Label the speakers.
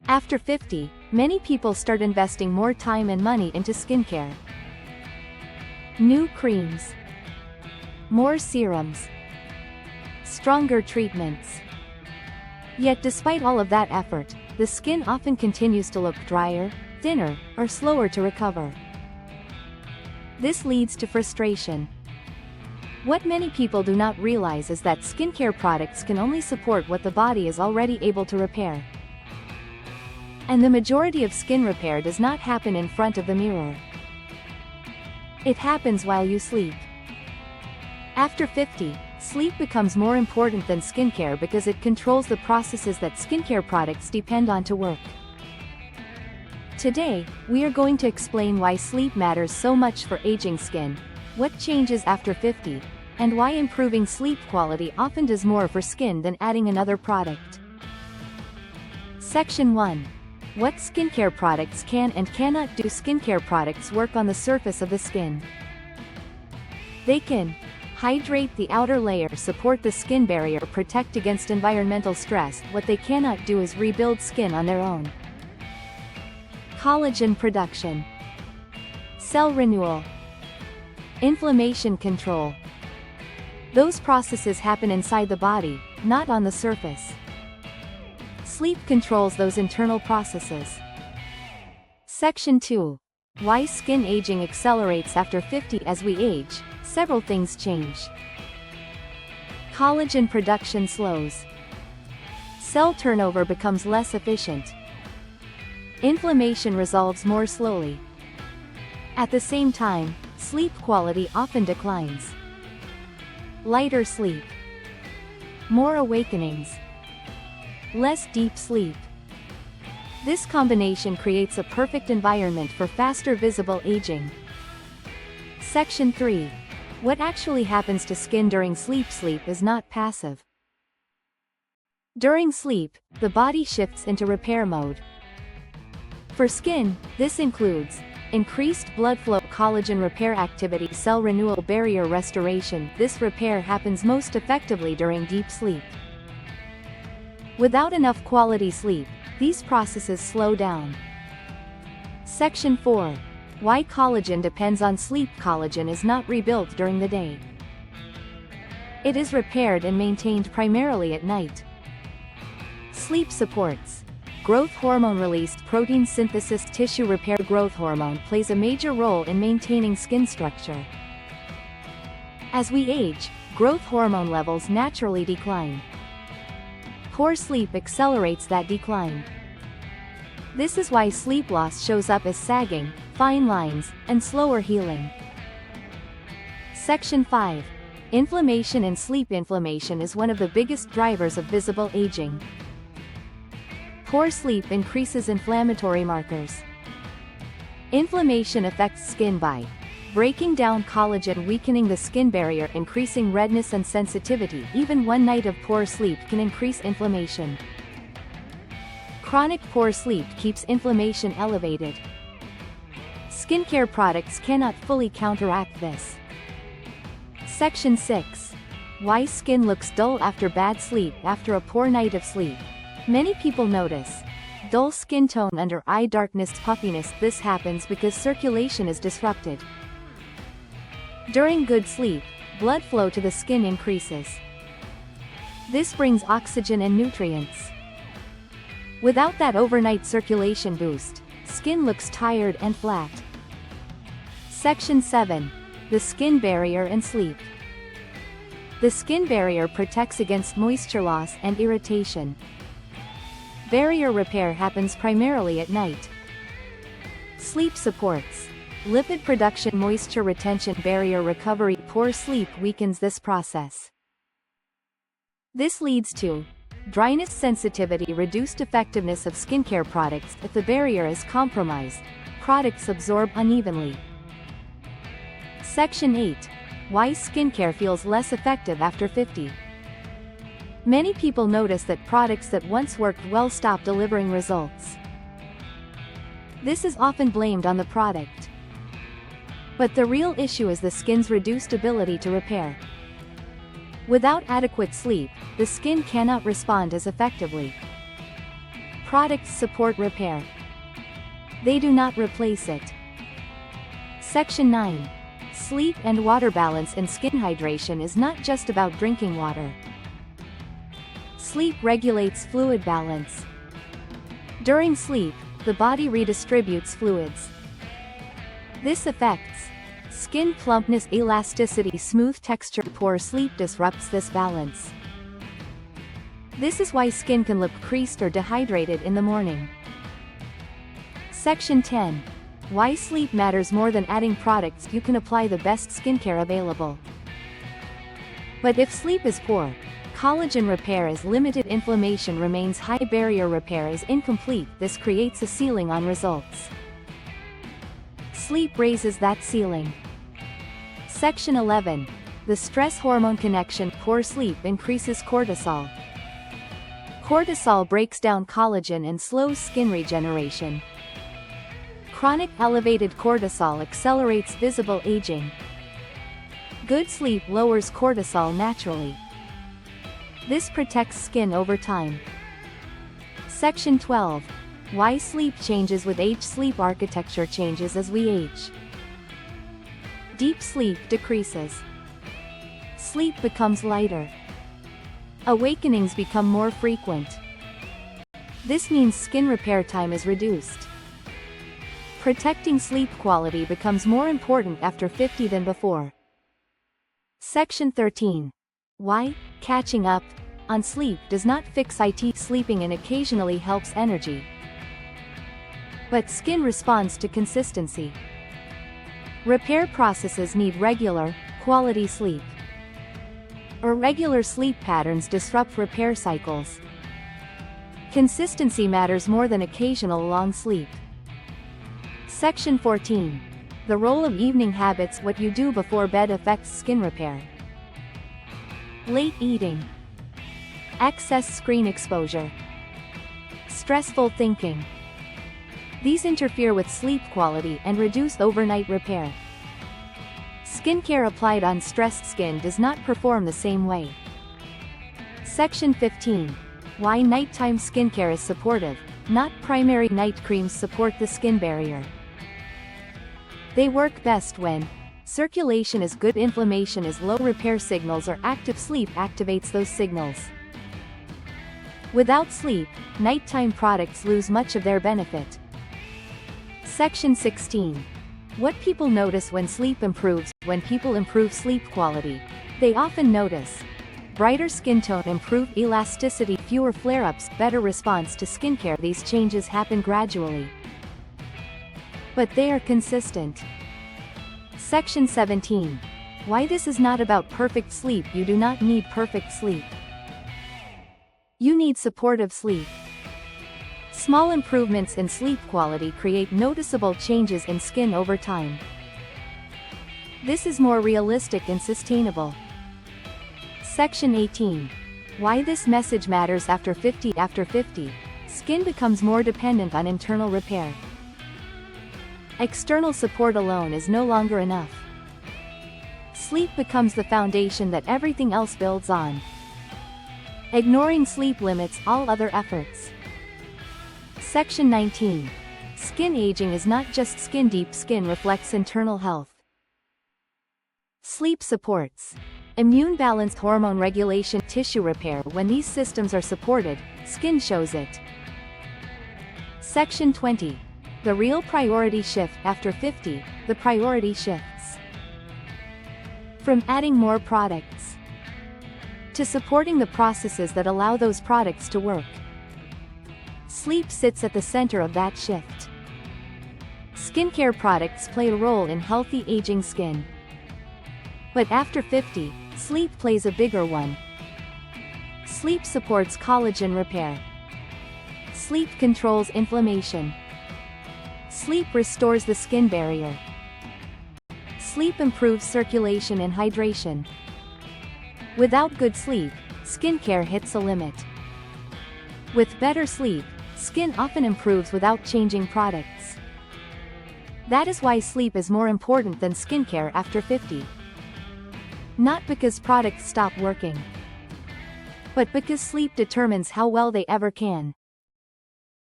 Speaker 1: After 50, many people start investing more time and money into skincare. New creams, more serums, stronger treatments. Yet despite all of that effort, the skin often continues to look drier, thinner, or slower to recover. This leads to frustration. What many people do not realize is that skincare products can only support what the body is already able to repair. And the majority of skin repair does not happen in front of the mirror. It happens while you sleep. After 50, sleep becomes more important than skincare because it controls the processes that skincare products depend on to work. Today, we are going to explain why sleep matters so much for aging skin, what changes after 50, and why improving sleep quality often does more for skin than adding another product. Section 1. What skincare products can and cannot do. Skincare products work on the surface of the skin. They can hydrate the outer layer, support the skin barrier, protect against environmental stress. What they cannot do is rebuild skin on their own. Collagen production, cell renewal, inflammation control. Those processes happen inside the body, not on the surface. Sleep controls those internal processes. Section 2. Why skin aging accelerates after 50. As we age, several things change. Collagen production slows. Cell turnover becomes less efficient. Inflammation resolves more slowly. At the same time, sleep quality often declines. Lighter sleep. More awakenings. Less deep sleep. This combination creates a perfect environment for faster visible aging. Section 3. What actually happens to skin during sleep? Sleep is not passive. During sleep, the body shifts into repair mode. For skin, this includes increased blood flow, collagen repair activity, cell renewal, barrier restoration. This repair happens most effectively during deep sleep. Without enough quality sleep, these processes slow down. Section 4. Why collagen depends on sleep. Collagen is not rebuilt during the day. It is repaired and maintained primarily at night. Sleep supports growth hormone released, protein synthesis, tissue repair. Growth hormone plays a major role in maintaining skin structure. As we age, growth hormone levels naturally decline. Poor sleep accelerates that decline. This is why sleep loss shows up as sagging, fine lines, and slower healing. Section 5. Inflammation and sleep. Inflammation is one of the biggest drivers of visible aging. Poor sleep increases inflammatory markers. Inflammation affects skin by breaking down collagen, weakening the skin barrier, increasing redness and sensitivity. Even one night of poor sleep can increase inflammation. Chronic poor sleep keeps inflammation elevated. Skincare products cannot fully counteract this. Section 6. Why skin looks dull after bad sleep. After a poor night of sleep, many people notice dull skin tone, under eye darkness, puffiness. This happens because circulation is disrupted. During good sleep, blood flow to the skin increases. This brings oxygen and nutrients. Without that overnight circulation boost, skin looks tired and flat. Section 7. The skin barrier and sleep. The skin barrier protects against moisture loss and irritation. Barrier repair happens primarily at night. Sleep supports lipid production, moisture retention, barrier recovery. Poor sleep weakens this process. This leads to dryness, sensitivity, reduced effectiveness of skincare products. If the barrier is compromised, products absorb unevenly. Section 8. Why skincare feels less effective after 50. Many people notice that products that once worked well stop delivering results. This is often blamed on the product. But the real issue is the skin's reduced ability to repair. Without adequate sleep, the skin cannot respond as effectively. Products support repair. They do not replace it. Section 9. Sleep and water balance in skin. Hydration is not just about drinking water. Sleep regulates fluid balance. During sleep, the body redistributes fluids. This affects skin plumpness, elasticity, smooth texture. Poor sleep disrupts this balance. This is why skin can look creased or dehydrated in the morning. Section 10. Why sleep matters more than adding products. You can apply the best skincare available, but if sleep is poor, collagen repair is limited, inflammation remains high, barrier repair is incomplete. This creates a ceiling on results. Sleep raises that ceiling. Section 11. The stress hormone connection. Poor sleep increases cortisol. Cortisol breaks down collagen and slows skin regeneration. Chronic elevated cortisol accelerates visible aging. Good sleep lowers cortisol naturally. This protects skin over time. Section 12. Why sleep changes with age. Sleep architecture changes as we age. Deep sleep decreases. Sleep becomes lighter. Awakenings become more frequent. This means skin repair time is reduced. Protecting sleep quality becomes more important after 50 than before. Section 13. Why catching up on sleep does not fix it. Sleeping in occasionally helps energy, but skin responds to consistency. Repair processes need regular, quality sleep. Irregular sleep patterns disrupt repair cycles. Consistency matters more than occasional long sleep. Section 14. The role of evening habits. What you do before bed affects skin repair. Late eating, excess screen exposure, stressful thinking. These interfere with sleep quality and reduce overnight repair. Skincare applied on stressed skin does not perform the same way. Section 15. Why nighttime skincare is supportive, not primary. Night creams support the skin barrier. They work best when circulation is good, inflammation is low, repair signals are active. Sleep activates those signals. Without sleep, nighttime products lose much of their benefit. Section 16. What people notice when sleep improves. When people improve sleep quality, they often notice brighter skin tone, improved elasticity, fewer flare-ups, better response to skincare. These changes happen gradually, but they are consistent. Section 17. Why this is not about perfect sleep. You do not need perfect sleep. You need supportive sleep. Small improvements in sleep quality create noticeable changes in skin over time. This is more realistic and sustainable. Section 18. Why this message matters after 50. After 50, skin becomes more dependent on internal repair. External support alone is no longer enough. Sleep becomes the foundation that everything else builds on. Ignoring sleep limits all other efforts. Section 19. Skin aging is not just skin. Deep skin reflects internal health. Sleep supports immune balance, hormone regulation, tissue repair. When these systems are supported, skin shows it. Section 20. The real priority shift. After 50, the priority shifts from adding more products to supporting the processes that allow those products to work. Sleep sits at the center of that shift. Skincare products play a role in healthy aging skin, but after 50, sleep plays a bigger one. Sleep supports collagen repair. Sleep controls inflammation. Sleep restores the skin barrier. Sleep improves circulation and hydration. Without good sleep, skincare hits a limit. With better sleep, skin often improves without changing products. That is why sleep is more important than skincare after 50. Not because products stop working, but because sleep determines how well they ever can.